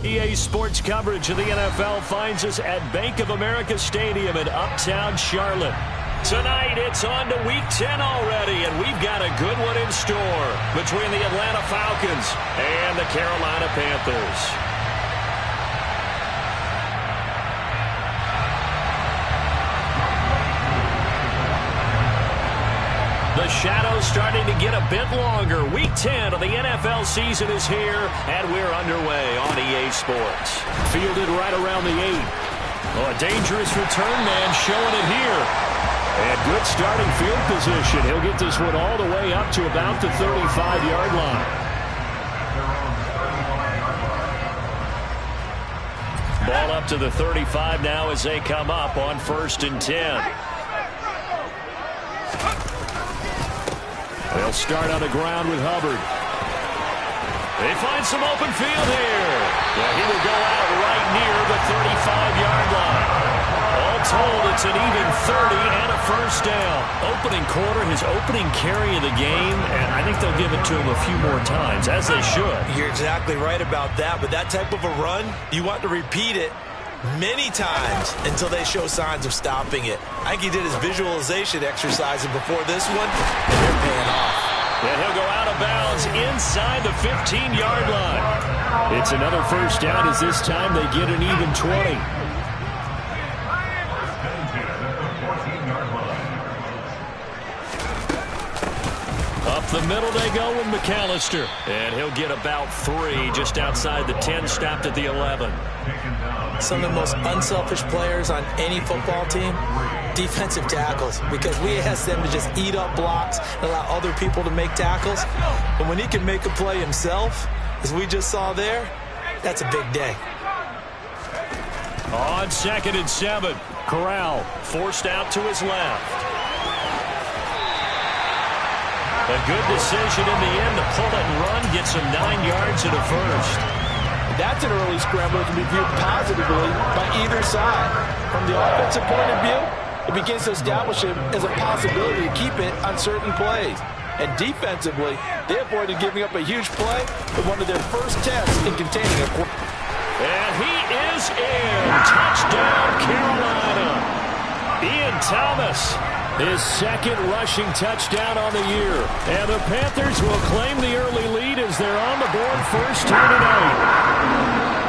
EA Sports coverage of the NFL finds us at Bank of America Stadium in Uptown Charlotte. Tonight, it's on to Week 10 already, and we've got a good one in store between the Atlanta Falcons and the Carolina Panthers. The shadow's starting to get a bit longer. Week 10 of the NFL season is here, and we're underway on EA Sports. Fielded right around the 8. Oh, a dangerous return man showing it here. And good starting field position. He'll get this one all the way up to about the 35-yard line. Ball up to the 35 now as they come up on 1st and 10. They'll start on the ground with Hubbard. They find some open field here. Yeah, he will go out right near the 35-yard line. All told, it's an even 30 and a first down. Opening quarter, his opening carry of the game, and I think they'll give it to him a few more times, as they should. You're exactly right about that, but that type of a run, you want to repeat it many times until they show signs of stopping it. I think he did his visualization exercise before this one, and they're paying off. And he'll go out of bounds inside the 15-yard line. It's another first down as this time they get an even 20. Up the middle they go with McAllister. And he'll get about 3 just outside the 10, stopped at the 11. Some of the most unselfish players on any football team, defensive tackles, because we ask them to just eat up blocks and allow other people to make tackles. But when he can make a play himself, as we just saw there, that's a big day. On 2nd and 7, Corral forced out to his left. A good decision in the end to pull it and run, gets him 9 yards and a first. That's an early scramble that can be viewed positively by either side. From the offensive point of view, it begins to establish him as a possibility to keep it on certain plays. And defensively, they avoided giving up a huge play with one of their first tests in containing a quarterback. And he is in. Touchdown, Carolina. Ian Thomas, his 2nd rushing touchdown on the year. And the Panthers will claim the early lead as they're on the board first here tonight.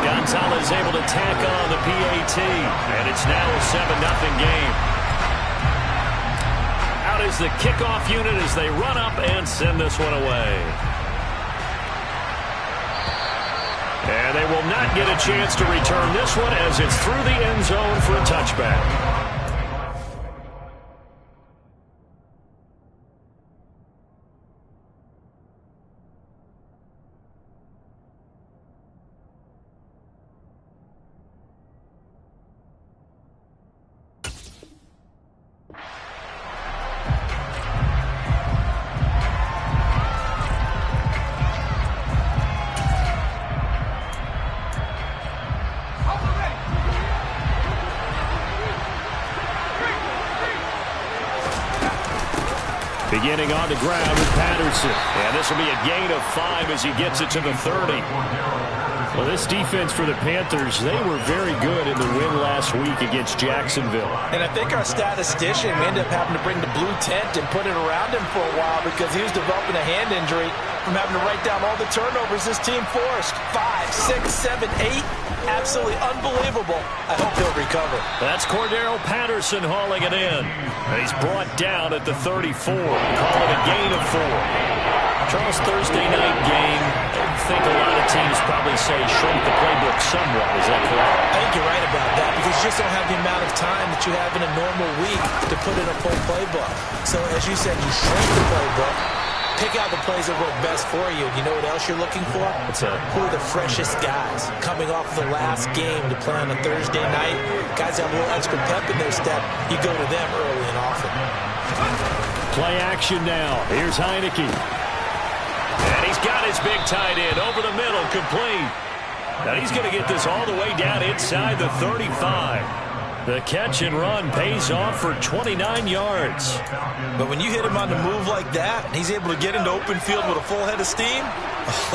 Gonzalez able to tack on the PAT, and it's now a 7-0 game. Out is the kickoff unit as they run up and send this one away. And they will not get a chance to return this one as it's through the end zone for a touchback. Beginning on the ground with Patterson. And this will be a gain of 5 as he gets it to the 30. Well, this defense for the Panthers, they were very good in the win last week against Jacksonville. And I think our statistician, we ended up having to bring the blue tent and put it around him for a while because he was developing a hand injury from having to write down all the turnovers this team forced. 5, 6, 7, 8. Absolutely unbelievable. I hope he'll recover. That's Cordero Patterson hauling it in. He's brought down at the 34. Call it a gain of 4. Charles, Thursday night game, I think a lot of teams probably say shrink the playbook somewhat. Is that correct? I think you're right about that because you just don't have the amount of time that you have in a normal week to put in a full playbook. So as you said, you shrink the playbook. Pick out the plays that work best for you. You know what else you're looking for? What's that? Who are the freshest guys coming off of the last game to play on a Thursday night? Guys have a little extra pep in their step. You go to them early and often. Play action now. Here's Heineke. And he's got his big tight end over the middle, complete. Now he's going to get this all the way down inside the 35. The catch and run pays off for 29 yards. But when you hit him on the move like that, and he's able to get into open field with a full head of steam,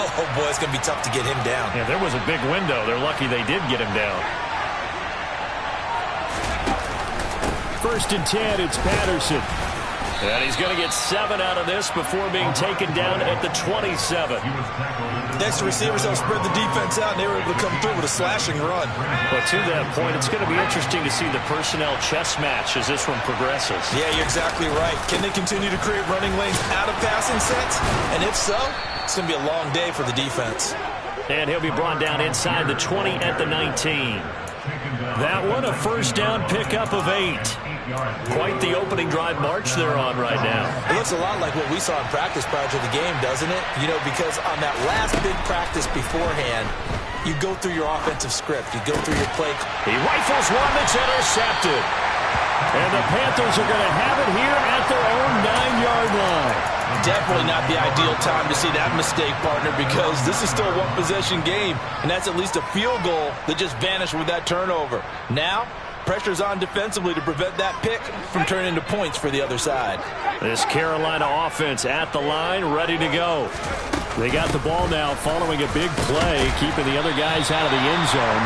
oh boy, it's going to be tough to get him down. Yeah, there was a big window. They're lucky they did get him down. 1st and 10, it's Patterson. And he's going to get 7 out of this before being taken down at the 27. Next, the receivers have spread the defense out, and they were able to come through with a slashing run. But to that point, it's going to be interesting to see the personnel chess match as this one progresses. Yeah, you're exactly right. Can they continue to create running lanes out of passing sets? And if so, it's going to be a long day for the defense. And he'll be brought down inside the 20 at the 19. That one, a 1st down pickup of 8. Quite the opening drive march they're on right now. It looks a lot like what we saw in practice prior to the game, doesn't it? You know, because on that last big practice beforehand, you go through your offensive script. You go through your play. He rifles one that's intercepted. And the Panthers are going to have it here at their own 9-yard line. Definitely not the ideal time to see that mistake, partner, because this is still a one-possession game, and that's at least a field goal that just vanished with that turnover. Now, pressure's on defensively to prevent that pick from turning into points for the other side. This Carolina offense at the line, ready to go. They got the ball now following a big play, keeping the other guys out of the end zone.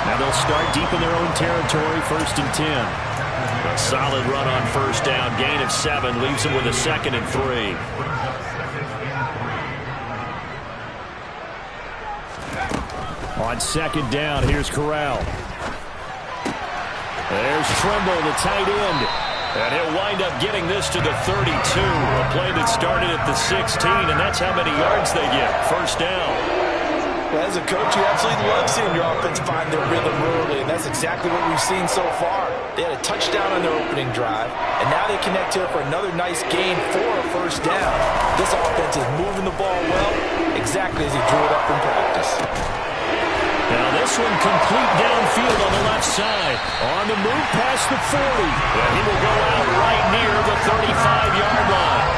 Now they'll start deep in their own territory, 1st and 10. A solid run on 1st down, gain of 7, leaves them with a 2nd and 3. On 2nd down, here's Corral. There's Trimble, the tight end. And he'll wind up getting this to the 32. A play that started at the 16, and that's how many yards they get. 1st down. Well, as a coach, you absolutely love seeing your offense find their rhythm early, and that's exactly what we've seen so far. They had a touchdown on their opening drive, and now they connect here for another nice gain for a 1st down. This offense is moving the ball well, exactly as he drew it up in practice. Now this one complete downfield on the left side. On the move past the 40. And he will go out right near the 35-yard line.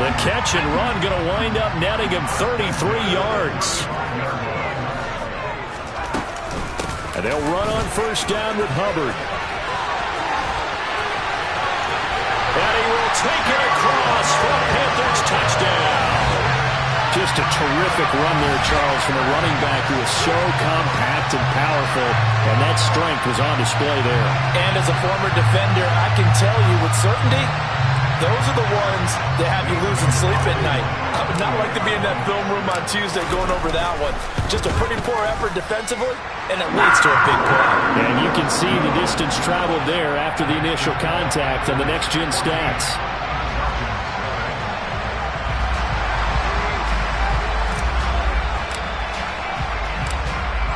The catch and run going to wind up netting him 33 yards. And they'll run on 1st down with Hubbard. And he will take it across for a Panthers touchdown. Just a terrific run there, Charles, from a running back who is so compact and powerful, and that strength was on display there. And as a former defender, I can tell you with certainty, those are the ones that have you losing sleep at night. I would not like to be in that film room on Tuesday going over that one. Just a pretty poor effort defensively, and it leads to a big play. And you can see the distance traveled there after the initial contact on the next-gen stats.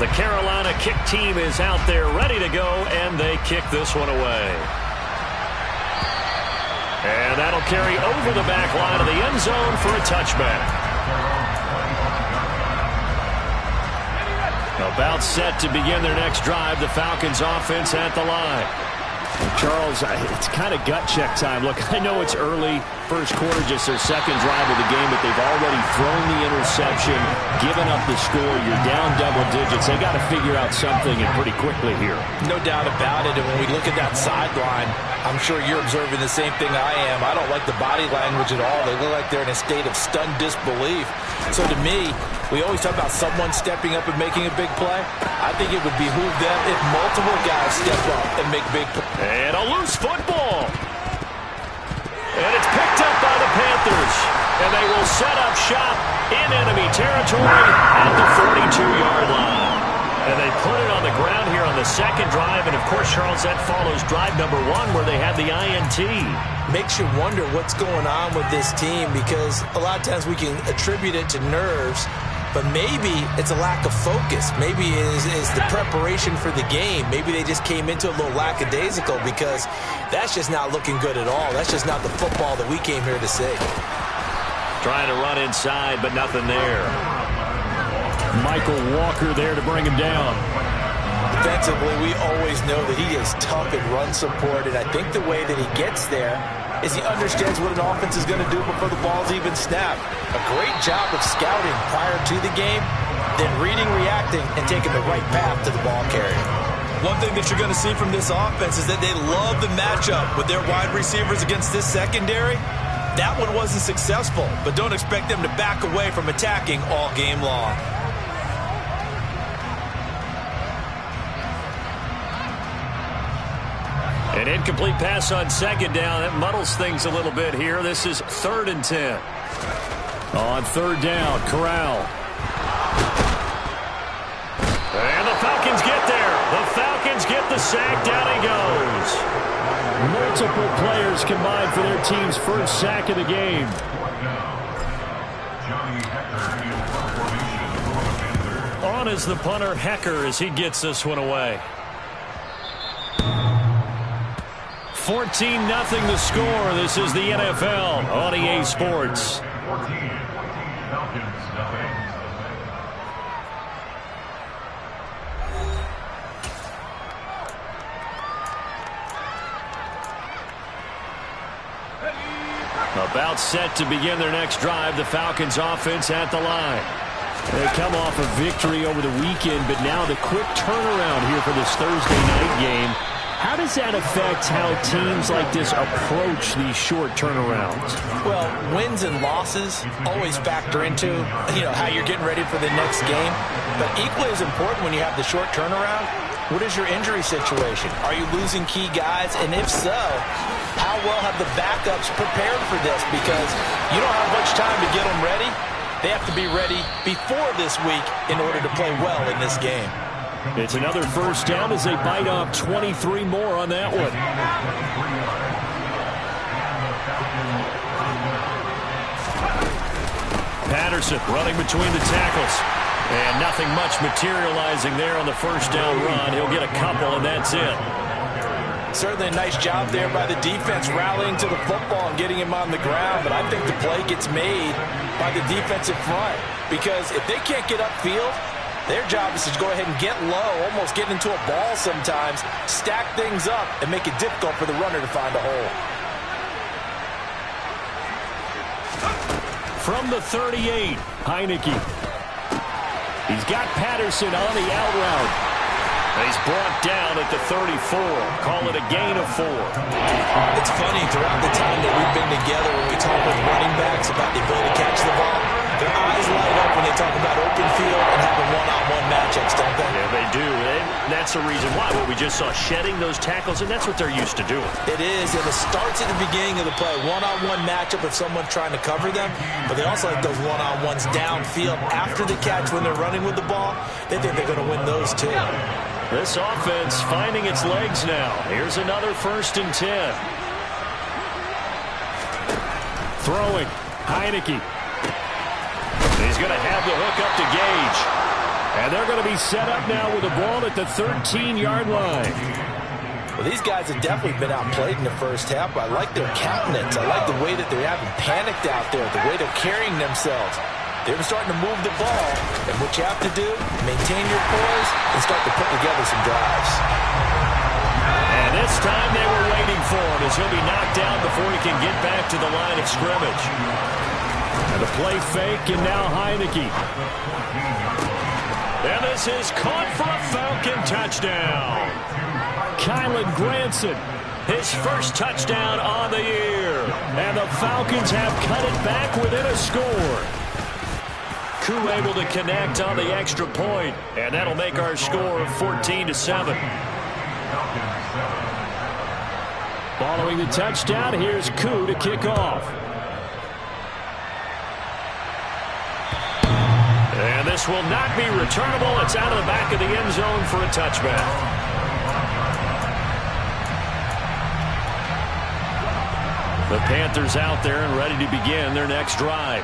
The Carolina kick team is out there ready to go, and they kick this one away. And that'll carry over the back line of the end zone for a touchback. About set to begin their next drive, the Falcons offense at the line. Charles, it's kind of gut check time. Look, I know it's early, 1st quarter, just their 2nd drive of the game, but they've already thrown the interception, given up the score. You're down double digits. They got to figure out something, and pretty quickly here. No doubt about it. And when we look at that sideline, I'm sure you're observing the same thing I am. I don't like the body language at all. They look like they're in a state of stunned disbelief. So to me, we always talk about someone stepping up and making a big play. I think it would behoove them if multiple guys step up and make big plays. And a loose football. And it's picked up by the Panthers. And they will set up shop in enemy territory at the 42-yard line. And they put it on the ground here on the 2nd drive. And, of course, Charles, that follows drive number 1 where they had the INT. Makes you wonder what's going on with this team, because a lot of times we can attribute it to nerves, but maybe it's a lack of focus. Maybe it is the preparation for the game. Maybe they just came into a little lackadaisical, because that's just not looking good at all. That's just not the football that we came here to see. Trying to run inside, but nothing there. Michael Walker there to bring him down. Defensively, we always know that he is tough in run support, and I think the way that he gets there is he understands what an offense is going to do before the ball's even snapped. A great job of scouting prior to the game, then reading, reacting, and taking the right path to the ball carrier. One thing that you're going to see from this offense is that they love the matchup with their wide receivers against this secondary. That one wasn't successful, but don't expect them to back away from attacking all game long. An incomplete pass on second down. That muddles things a little bit here. This is 3rd and 10. On 3rd down, Corral. And the Falcons get there. The Falcons get the sack. Down he goes. Multiple players combined for their team's first sack of the game. On is the punter, Hecker, as he gets this one away. 14-0 the score. This is the NFL on EA Sports. About set to begin their next drive. The Falcons offense at the line. They come off a victory over the weekend, but now the quick turnaround here for this Thursday night game. How does that affect how teams like this approach these short turnarounds? Well, wins and losses always factor into, how you're getting ready for the next game. But equally as important when you have the short turnaround, what is your injury situation? Are you losing key guys? And if so, how well have the backups prepared for this? Because you don't have much time to get them ready. They have to be ready before this week in order to play well in this game. It's another first down as they bite off 23 more on that one. Patterson running between the tackles. And nothing much materializing there on the first down run. He'll get a couple, and that's it. Certainly a nice job there by the defense rallying to the football and getting him on the ground. But I think the play gets made by the defensive front. Because if they can't get upfield, their job is to go ahead and get low, almost get into a ball sometimes, stack things up, and make it difficult for the runner to find a hole. From the 38, Heineke. He's got Patterson on the out route. He's brought down at the 34. Call it a gain of 4. It's funny, throughout the time that we've been together, when we talk with running backs about the ability to catch the ball, their eyes light up when they talk about open field and having one-on-one matchups, don't they? Yeah, they do. And that's the reason why. What we just saw, shedding those tackles, and that's what they're used to doing. It is, and it starts at the beginning of the play. One-on-one matchup if someone's trying to cover them, but they also like those one-on-ones downfield after the catch when they're running with the ball. They think they're going to win those too. This offense finding its legs now. Here's another 1st and 10. Throwing. Heineke. He's going to have the hook up to Gage. And they're going to be set up now with the ball at the 13-yard line. Well, these guys have definitely been outplayed in the first half, but I like their countenance. I like the way that they haven't panicked out there, the way they're carrying themselves. They're starting to move the ball, and what you have to do, maintain your poise and start to put together some drives. And this time they were waiting for him as he'll be knocked down before he can get back to the line of scrimmage. And a play fake, and now Heineke. And this is caught for a Falcon touchdown. Kylan Granson, his first touchdown on the year. And the Falcons have cut it back within a score. Koo able to connect on the extra point, and that'll make our score 14-7. Following the touchdown, here's Koo to kick off. And this will not be returnable. It's out of the back of the end zone for a touchback. The Panthers out there and ready to begin their next drive.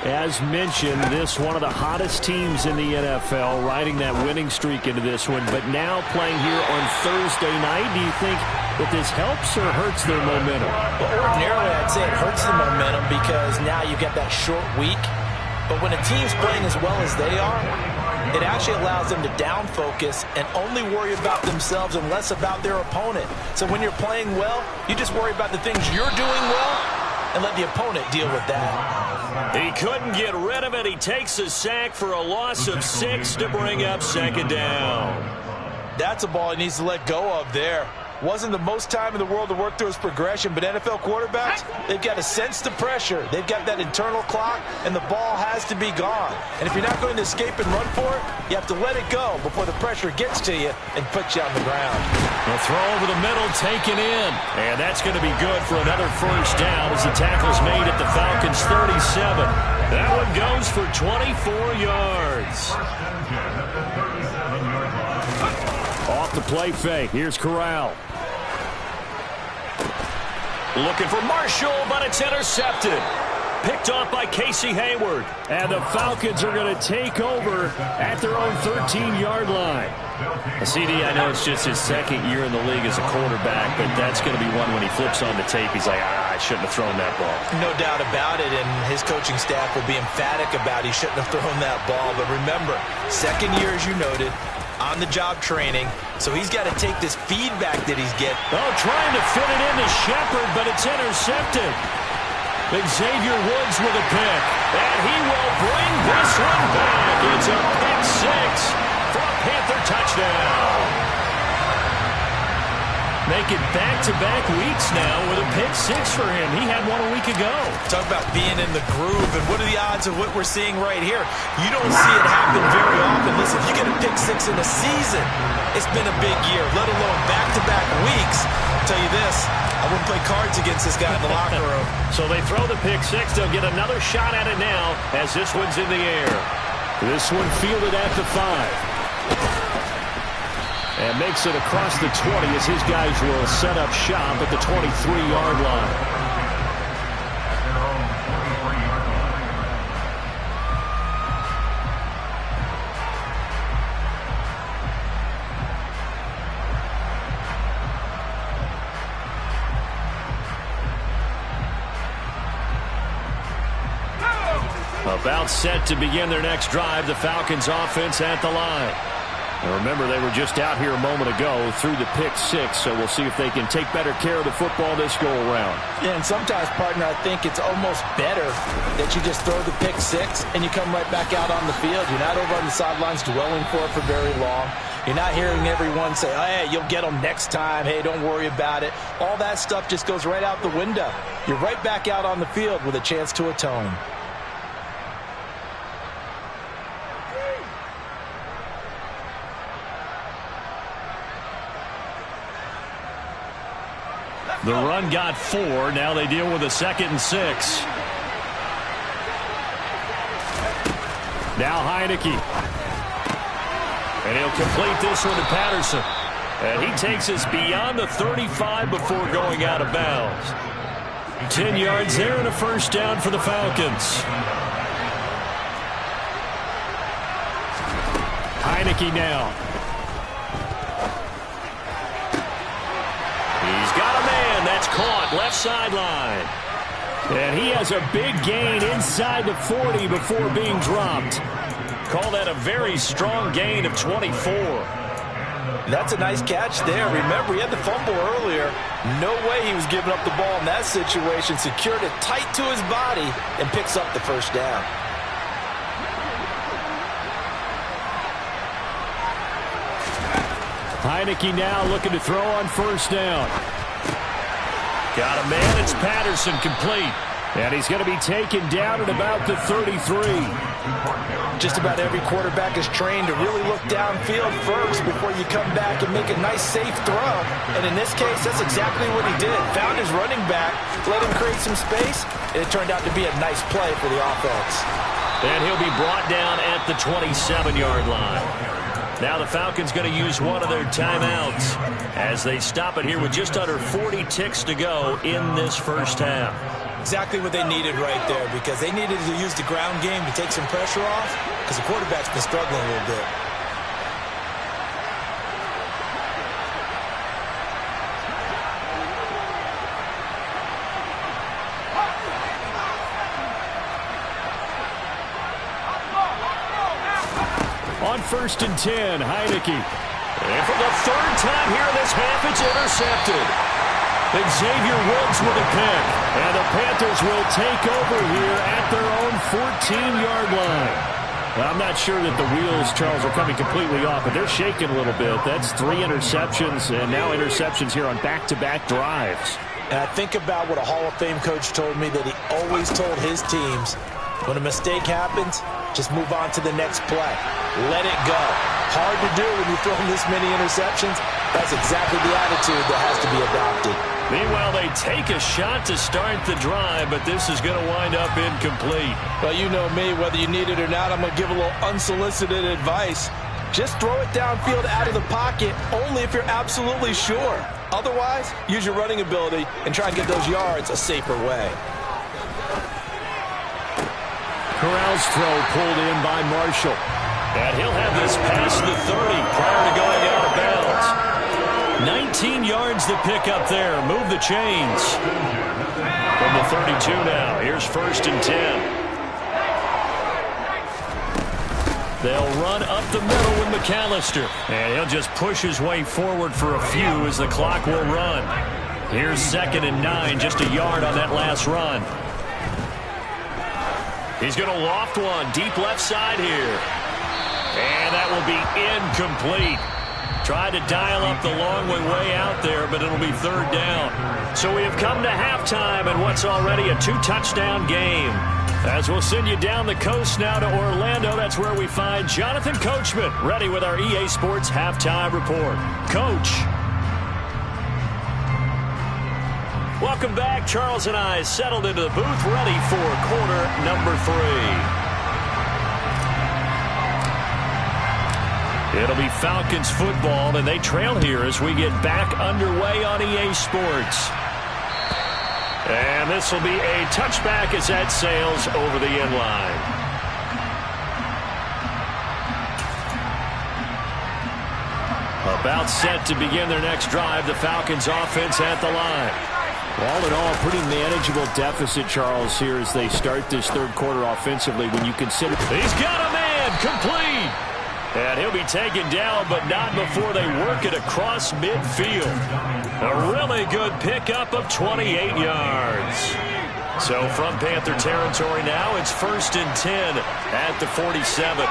As mentioned, this one of the hottest teams in the NFL, riding that winning streak into this one, but now playing here on Thursday night. Do you think that this helps or hurts their momentum? Well, ordinarily, I'd say it hurts the momentum because now you get that short week. But when a team's playing as well as they are, it actually allows them to down focus and only worry about themselves and less about their opponent. So when you're playing well, you just worry about the things you're doing well and let the opponent deal with that. He couldn't get rid of it. He takes a sack for a loss of 6 to bring up 2nd down. That's a ball he needs to let go of there. Wasn't the most time in the world to work through his progression, but NFL quarterbacks, they've got to sense the pressure. They've got that internal clock, and the ball has to be gone. And if you're not going to escape and run for it, you have to let it go before the pressure gets to you and puts you on the ground. A throw over the middle, taken in. And that's going to be good for another first down as the tackle's made at the Falcons' 37. That one goes for 24 yards. Off the play fake. Here's Corral. Looking for Marshall, but it's intercepted. Picked off by Casey Hayward. And the Falcons are going to take over at their own 13-yard line. CD, I know it's just his second year in the league as a quarterback, but that's going to be one when he flips on the tape. He's like, I shouldn't have thrown that ball. No doubt about it, and his coaching staff will be emphatic about he shouldn't have thrown that ball. But remember, second year, as you noted, on-the-job training, so he's got to take this feedback that he's getting. Oh, trying to fit it into Shepard, but it's intercepted. Xavier Woods with a pick, and he will bring this one back. It's a pick six for a Panther touchdown. Make it back-to-back weeks now with a pick six for him. He had one a week ago. Talk about being in the groove, and what are the odds of what we're seeing right here? You don't see it happen very often. Listen, if you get a pick six in a season, it's been a big year, let alone back-to-back weeks. I'll tell you this, I wouldn't play cards against this guy in the locker room. So they throw the pick six. They'll get another shot at it now as this one's in the air. This one fielded at the 5. And makes it across the 20 as his guys will set up shop at the 23-yard line. About set to begin their next drive, the Falcons offense at the line. And remember, they were just out here a moment ago through the pick six, so we'll see if they can take better care of the football this go-around. Yeah, and sometimes, partner, I think it's almost better that you just throw the pick six and you come right back out on the field. You're not over on the sidelines dwelling for it for very long. You're not hearing everyone say, oh, hey, you'll get them next time. Hey, don't worry about it. All that stuff just goes right out the window. You're right back out on the field with a chance to atone. The run got 4. Now they deal with a 2nd and 6. Now Heineke. And he'll complete this one to Patterson. And he takes us beyond the 35 before going out of bounds. 10 yards there and a first down for the Falcons. Heineke now. He's got a man. That's caught left sideline. And he has a big gain inside the 40 before being dropped. Call that a very strong gain of 24. That's a nice catch there. Remember, he had the fumble earlier. No way he was giving up the ball in that situation. Secured it tight to his body and picks up the first down. Heineke now looking to throw on first down. Got a man. It's Patterson, complete. And he's going to be taken down at about the 33. Just about every quarterback is trained to really look downfield first before you come back and make a nice, safe throw. And in this case, that's exactly what he did. Found his running back, let him create some space, and it turned out to be a nice play for the offense. And he'll be brought down at the 27-yard line. Now the Falcons going to use one of their timeouts as they stop it here with just under 40 ticks to go in this first half. Exactly what they needed right there, because they needed to use the ground game to take some pressure off, because the quarterback's been struggling a little bit. On 1st and 10, Heineke. And for the third time here in this half, it's intercepted. Xavier Woods with a pick. And the Panthers will take over here at their own 14-yard line. Well, I'm not sure that the wheels, Charles, are coming completely off, but they're shaking a little bit. That's 3 interceptions, and now interceptions here on back-to-back drives. And I think about what a Hall of Fame coach told me that he always told his teams, when a mistake happens, just move on to the next play. Let it go. Hard to do when you throw this many interceptions. That's exactly the attitude that has to be adopted. Meanwhile, they take a shot to start the drive, but this is going to wind up incomplete. Well, you know me, whether you need it or not, I'm going to give a little unsolicited advice. Just throw it downfield out of the pocket, only if you're absolutely sure. Otherwise, use your running ability and try and get those yards a safer way. Corral's throw pulled in by Marshall. And he'll have this past the 30 prior to going out of bounds. 19 yards to pick up there. Move the chains. From the 32 now. Here's 1st and 10. They'll run up the middle with McAllister. And he'll just push his way forward for a few as the clock will run. Here's 2nd and 9. Just a yard on that last run. He's going to loft one deep left side here. And that will be incomplete. Tried to dial up the long way out there, but it'll be 3rd down. So we have come to halftime in what's already a 2-touchdown game. As we'll send you down the coast now to Orlando, that's where we find Jonathan Coachman, ready with our EA Sports Halftime Report. Coach. Welcome back. Charles and I settled into the booth, ready for quarter number 3. It'll be Falcons football, and they trail here as we get back underway on EA Sports. And this will be a touchback as that sails over the end line. About set to begin their next drive, the Falcons offense at the line. All in all, pretty manageable deficit, Charles, here as they start this 3rd quarter offensively when you consider. He's got a man, complete. And he'll be taken down, but not before they work it across midfield. A really good pickup of 28 yards. So from Panther territory now, it's 1st and 10 at the 47.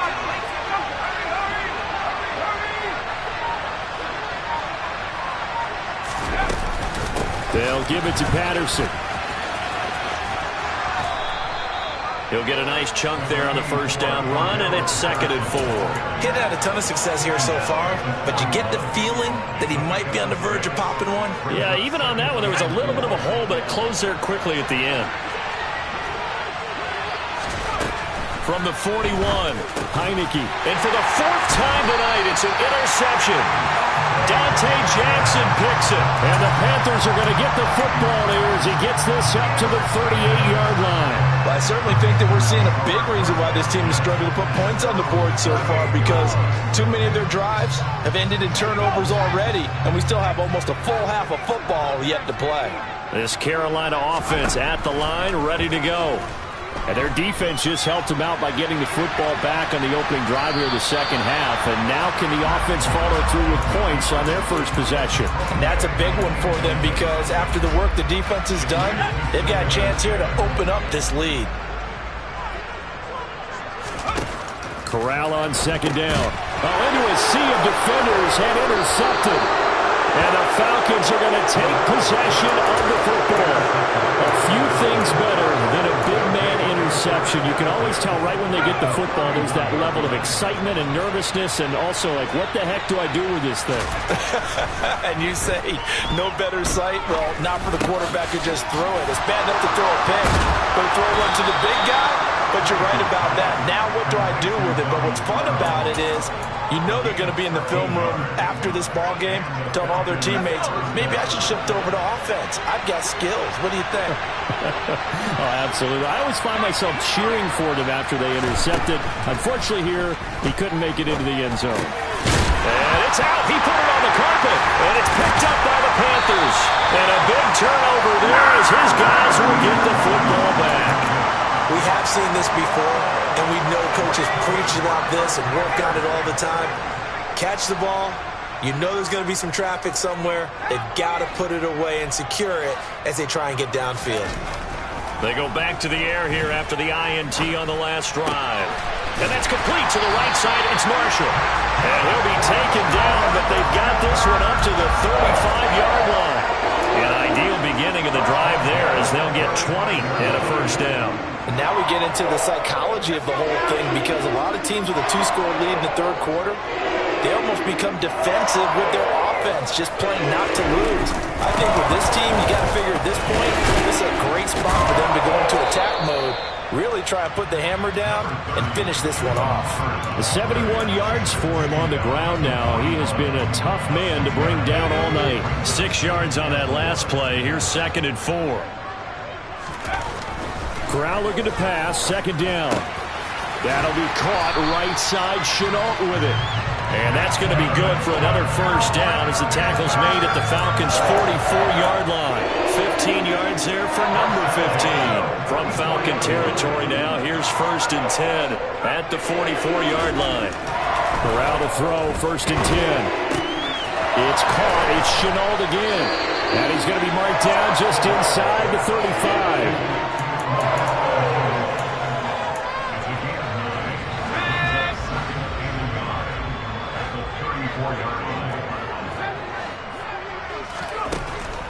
They'll give it to Patterson. He'll get a nice chunk there on the 1st down run, and it's 2nd and 4. He's had a ton of success here so far, but you get the feeling that he might be on the verge of popping one. Yeah, even on that one, there was a little bit of a hole, but it closed there quickly at the end. From the 41, Heineke. And for the 4th time tonight, it's an interception. Dante Jackson picks it. And the Panthers are going to get the football here as he gets this up to the 38-yard line. Well, I certainly think that we're seeing a big reason why this team is struggling to put points on the board so far, because too many of their drives have ended in turnovers already, and we still have almost a full half of football yet to play. This Carolina offense at the line, ready to go. And their defense just helped them out by getting the football back on the opening drive here of the 2nd half. And now can the offense follow through with points on their first possession? And that's a big one for them, because after the work the defense has done, they've got a chance here to open up this lead. Corral on 2nd down. Into a sea of defenders and intercepted. And the Falcons are going to take possession of the football. A few things better than a big man interception. You can always tell right when they get the football, there's that level of excitement and nervousness, and also like, what the heck do I do with this thing? And you say, no better sight? Well, not for the quarterback who just threw it. It's bad enough to throw a pick, but throw one to the big guy? But you're right about that. Now what do I do with it? But what's fun about it is, you know they're going to be in the film room after this ball game, telling all their teammates, maybe I should shift over to offense. I've got skills. What do you think? Oh, absolutely. I always find myself cheering for them after they intercepted. Unfortunately here, he couldn't make it into the end zone. And it's out. He put it on the carpet, and it's picked up by the Panthers. And a big turnover there as his guys will get the football back. We have seen this before, and we know coaches preach about this and work on it all the time. Catch the ball. You know there's going to be some traffic somewhere. They've got to put it away and secure it as they try and get downfield. They go back to the air here after the INT on the last drive. And that's complete to the right side. It's Marshall. And he'll be taken down, but they've got this one up to the 35-yard line. An ideal beginning of the drive there as they'll get 20 and a first down. And now we get into the psychology of the whole thing, because a lot of teams with a 2-score lead in the third quarter, they almost become defensive with their offense, just playing not to lose. I think with this team, you got to figure at this point, this is a great spot for them to go into attack mode, really try and put the hammer down and finish this one off. 71 yards for him on the ground now. He has been a tough man to bring down all night. 6 yards on that last play. Here's 2nd and 4. Corral looking to pass, 2nd down. That'll be caught right side. Chenault with it. And that's going to be good for another first down as the tackle's made at the Falcons' 44-yard line. 15 yards there for number 15. From Falcon territory now, here's 1st and 10 at the 44-yard line. Corral to throw, 1st and 10. It's caught. It's Chenault again. And he's going to be marked down just inside the 35.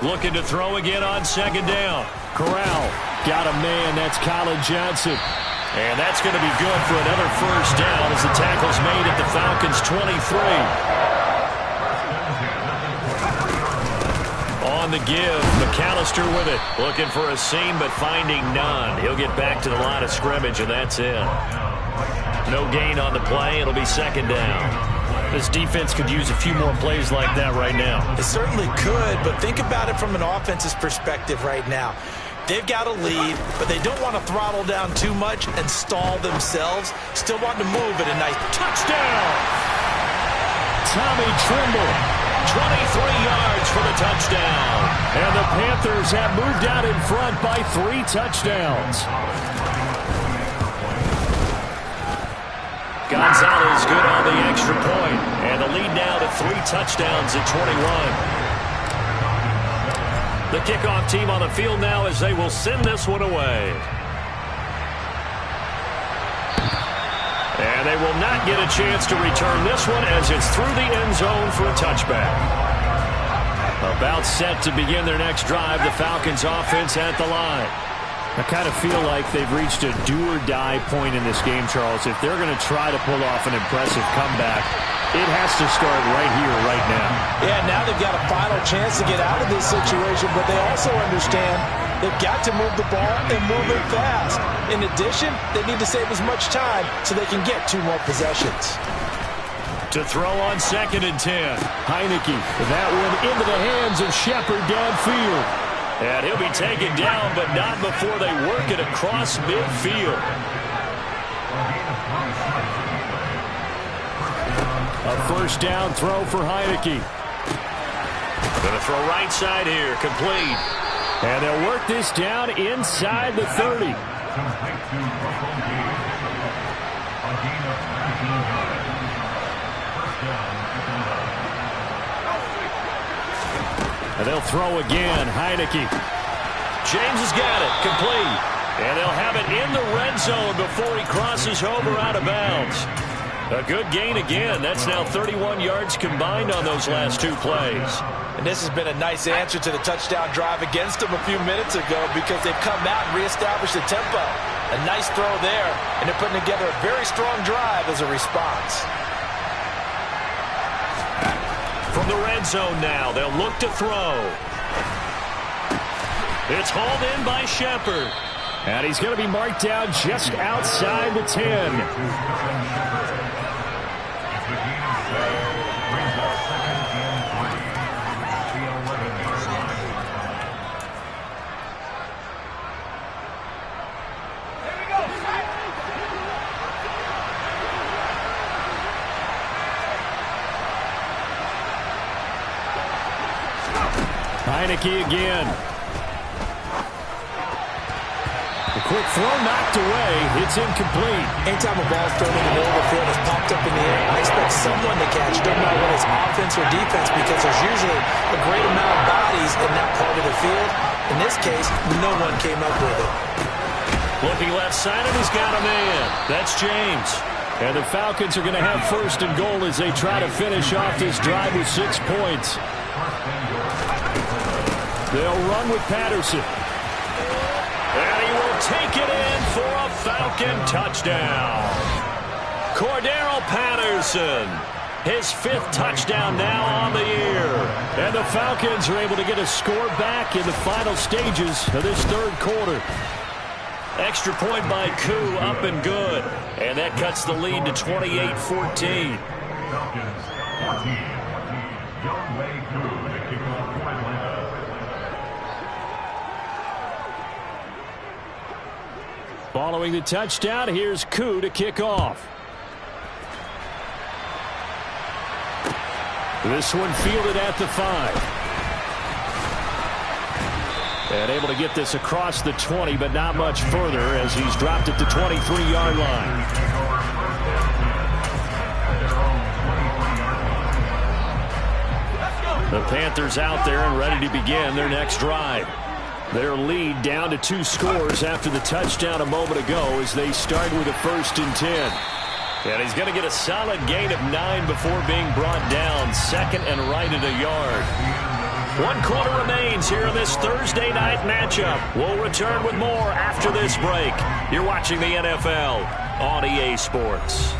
Looking to throw again on 2nd down. Corral got a man. That's Colin Johnson. And that's going to be good for another first down as the tackle's made at the Falcons' 23. On the give, McAllister with it. Looking for a seam, but finding none. He'll get back to the line of scrimmage, and that's it. No gain on the play. It'll be 2nd down. This defense could use a few more plays like that right now. It certainly could, but think about it from an offense's perspective right now. They've got a lead, but they don't want to throttle down too much and stall themselves. Still want to move at a nice touchdown. Tommy Trimble, 23 yards for the touchdown. And the Panthers have moved out in front by 3 touchdowns. Gonzalez good on the extra point. And the lead now to 3 touchdowns at 21. The kickoff team on the field now as they will send this one away. And they will not get a chance to return this one as it's through the end zone for a touchback. About set to begin their next drive, the Falcons offense at the line. I kind of feel like they've reached a do-or-die point in this game, Charles. If they're going to try to pull off an impressive comeback, it has to start right here, right now. Yeah, now they've got a final chance to get out of this situation, but they also understand they've got to move the ball and move it fast. In addition, they need to save as much time so they can get 2 more possessions. To throw on 2nd and 10. Heineke, that one into the hands of Shepard downfield. And he'll be taken down, but not before they work it across midfield. A first down throw for Heineke. Going to throw right side here, complete. And they'll work this down inside the 30. And they'll throw again. Heineke. James has got it. Complete. And they'll have it in the red zone before he crosses over out of bounds. A good gain again. That's now 31 yards combined on those last 2 plays. And this has been a nice answer to the touchdown drive against them a few minutes ago, because they've come out and reestablished the tempo. A nice throw there, and they're putting together a very strong drive as a response. From the red zone now, they'll look to throw. It's hauled in by Shepard. And he's going to be marked down just outside the 10. Heineke again. The quick throw knocked away. It's incomplete. Anytime a ball's thrown in the middle of the field, it's popped up in the air, I expect someone to catch it, no matter whether it's offense or defense, because there's usually a great amount of bodies in that part of the field. In this case, no one came up with it. Looking left side, and he's got a man. That's James. And the Falcons are going to have first and goal as they try to finish off this drive with 6 points. They'll run with Patterson. And he will take it in for a Falcon touchdown. Cordero Patterson, his 5th touchdown now on the year. And the Falcons are able to get a score back in the final stages of this 3rd quarter. Extra point by Koo, up and good. And that cuts the lead to 28-14. Following the touchdown, here's Koo to kick off. This one fielded at the 5. And able to get this across the 20, but not much further as he's dropped at the 23-yard line. The Panthers out there and ready to begin their next drive. Their lead down to 2 scores after the touchdown a moment ago as they start with a 1st and 10. And he's going to get a solid gain of 9 before being brought down. 2nd and right at a yard. 1 quarter remains here in this Thursday night matchup. We'll return with more after this break. You're watching the NFL on EA Sports.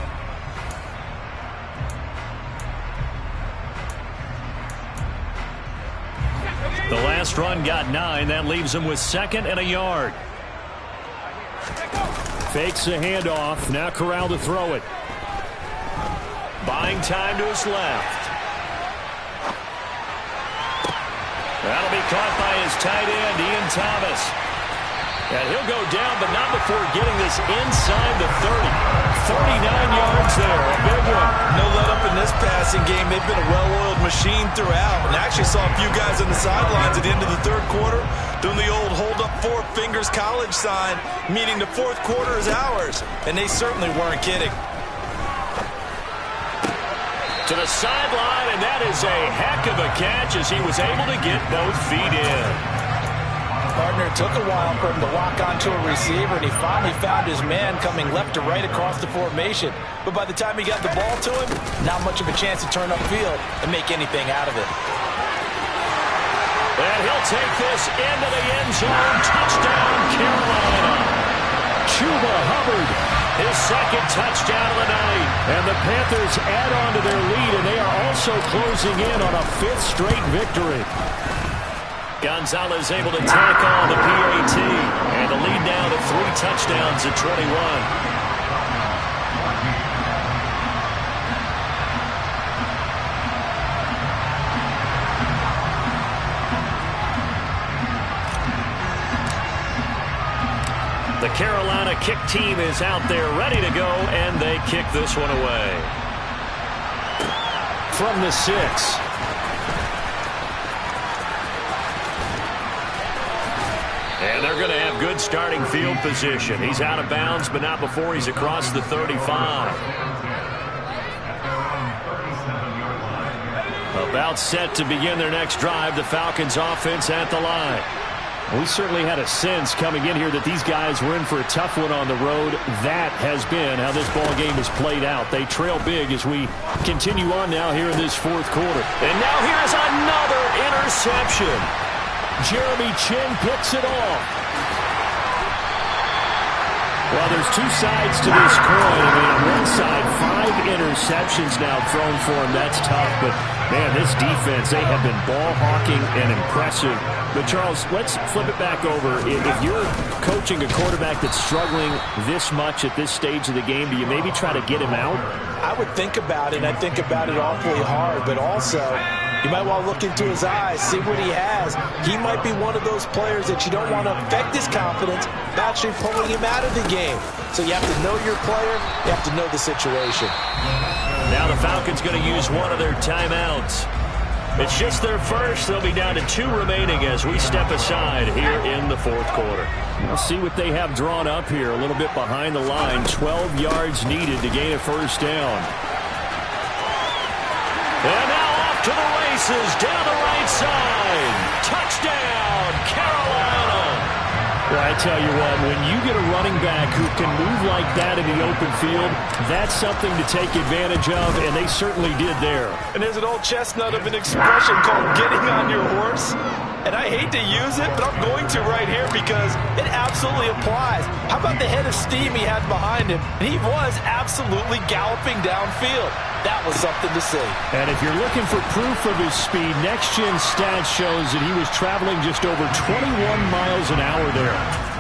The last run got 9. That leaves him with 2nd and a yard. Fakes the handoff. Now Corral to throw it. Buying time to his left. That'll be caught by his tight end, Ian Thomas. And he'll go down, but not before getting this inside the 30. 39 yards there, a big one. No let up in this passing game. They've been a well-oiled machine throughout. And I actually saw a few guys on the sidelines at the end of the 3rd quarter doing the old hold up 4 fingers college sign, meaning the 4th quarter is ours. And they certainly weren't kidding. To the sideline, and that is a heck of a catch as he was able to get both feet in. Partner, took a while for him to lock onto a receiver, and he finally found his man coming left to right across the formation. But by the time he got the ball to him, not much of a chance to turn upfield and make anything out of it. And he'll take this into the end zone. Touchdown, Carolina. Chuba Hubbard, his 2nd touchdown of the night. And the Panthers add on to their lead, and they are also closing in on a 5th straight victory. Gonzalez able to tack on the PAT, and the lead down to 3 touchdowns at 21. The Carolina kick team is out there ready to go, and they kick this one away. From the 6. And they're going to have good starting field position. He's out of bounds, but not before he's across the 35. About set to begin their next drive. The Falcons offense at the line. We certainly had a sense coming in here that these guys were in for a tough one on the road. That has been how this ball game has played out. They trail big as we continue on now here in this 4th quarter. And now here's another interception. Jeremy Chin picks it off. Well, there's 2 sides to this coin. I mean, on one side, 5 interceptions now thrown for him. That's tough, but man, this defense, they have been ball hawking and impressive. But, Charles, let's flip it back over. If you're coaching a quarterback that's struggling this much at this stage of the game, do you maybe try to get him out? I would think about it. I think about it awfully hard, but also you might want to look into his eyes, see what he has. He might be one of those players that you don't want to affect his confidence by actually pulling him out of the game. So you have to know your player. You have to know the situation. Now the Falcons going to use one of their timeouts. It's just their first. They'll be down to 2 remaining as we step aside here in the 4th quarter. We'll see what they have drawn up here. A little bit behind the line. 12 yards needed to gain a 1st down. And now off to the races down the right side. Touchdown, Carolina. Well, I tell you what, when you get a running back who can move like that in the open field, that's something to take advantage of, and they certainly did there. And there's an old chestnut of an expression called getting on your horse. And I hate to use it, but I'm going to right here because it absolutely applies. How about the head of steam he had behind him? And he was absolutely galloping downfield. That was something to see. And if you're looking for proof of his speed, Next Gen Stats shows that he was traveling just over 21 miles an hour there.